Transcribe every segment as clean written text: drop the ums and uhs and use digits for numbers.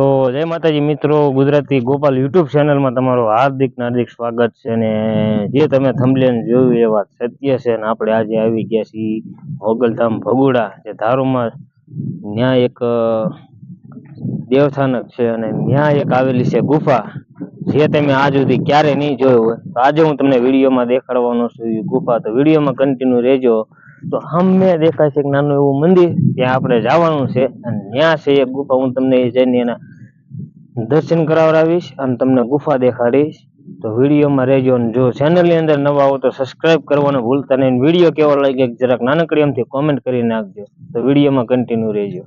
તો જય માતાજી મિત્રો, ગુજરાતી ગોપાલ યુટ્યુબ ચેનલમાં તમારું હાર્દિક સ્વાગત છે. અને જે તમે થંબનેલ જોયું એ વાત સત્ય છે. અને આપણે આજે આવી ગયા છીએ મોગલધામ ભગુડા, જે ધારુમાં ત્યાં એક દેવસ્થાનક છે અને ત્યાં એક આવેલી છે ગુફા, જે તમે આજ સુધી ક્યારે નહીં જોયું હોય. તો આજે હું તમને વિડીયોમાં દેખાડવાનો છું એ ગુફા. તો વિડીયોમાં કન્ટિન્યુ રહેજો. તો સામે દેખાય છે એક નાનું એવું મંદિર, ત્યાં આપણે જવાનું છે. અને ત્યાં છે એક ગુફા, હું તમને જઈને એના દર્શન કરાવડાવીશ અને તમને ગુફા દેખાડીશ. તો વિડીયોમાં રહેજો. અને જો ચેનલની અંદર નવા આવો તો સબસ્ક્રાઇબ કરવાનું ભૂલતા નહીં. વિડીયો કેવો લાગે જરાક નાનકડી એમથી કોમેન્ટ કરી નાખજો. તો વિડીયોમાં કન્ટિન્યુ રહેજો.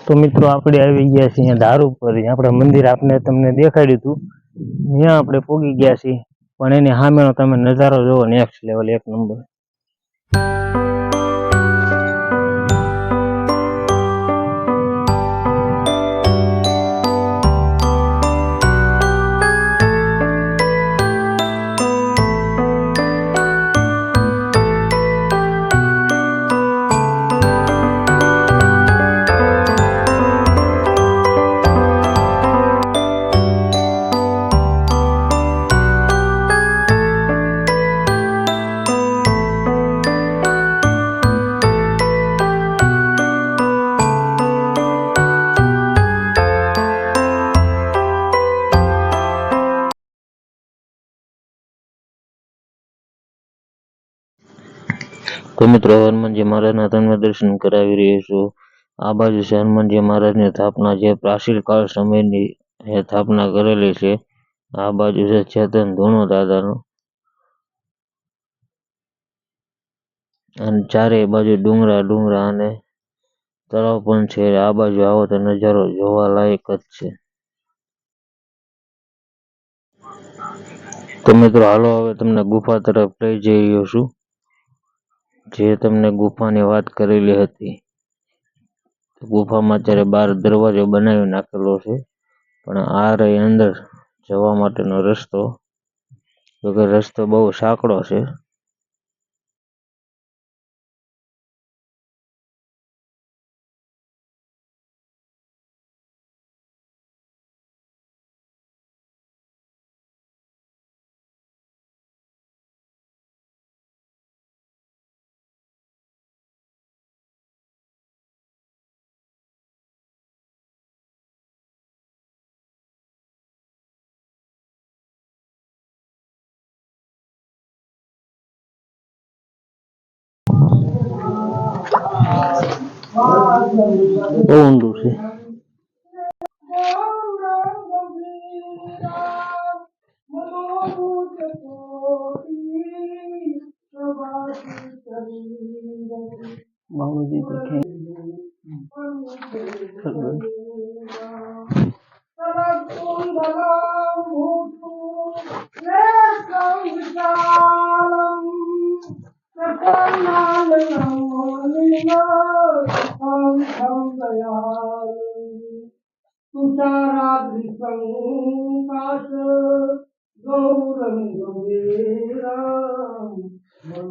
તો મિત્રો આપણે આવી ગયા છીએ અહીંયા ધારુ પર. આપણે મંદિર આપણે તમને દેખાડ્યું હતું, ત્યાં આપણે પહોંચી ગયા છીએ. પણ એની સામેનો તમે નજારો જોવો, નેક્સ્ટ લેવલ, એક નંબર. તો મિત્રો હનુમાનજી મહારાજના તમને દર્શન કરાવી રહ્યો છું. આ બાજુ છે હનુમાનજી મહારાજની સ્થાપના, જે પ્રાચીન કાળ સમયની સ્થાપના કરેલી છે. આ બાજુ છે ચેતન ધૂણો દાદાનું, અને ચારે બાજુ ડુંગરા અને તળાવ પણ છે. આ બાજુ આવો તો નજારો જોવા લાયક જ છે. તો મિત્રો હાલો, હવે તમને ગુફા તરફ લઈ જઈ રહ્યો છું, જે તમને ગુફાની વાત કરેલી હતી. ગુફામાં અત્યારે 12 દરવાજો બનાવી નાખેલો છે, પણ આ રહી અંદર જવા માટેનો રસ્તો. તો કે રસ્તો બહુ સાંકડો છે. બહુ ઊંડું છે. બાબુજી તો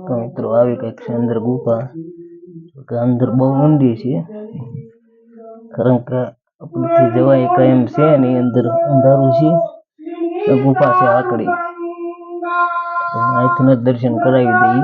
તો મિત્રો આવી કઈક છે અંદર ગુફા. કે અંદર બહુ ઊંડી છે, કારણ કે આપણથી જવાય કઈ એમ છે નહીં. અંદર અંધારું છે, ગુફા છે આકડી. અહીંથી જ દર્શન કરાવી દઈએ.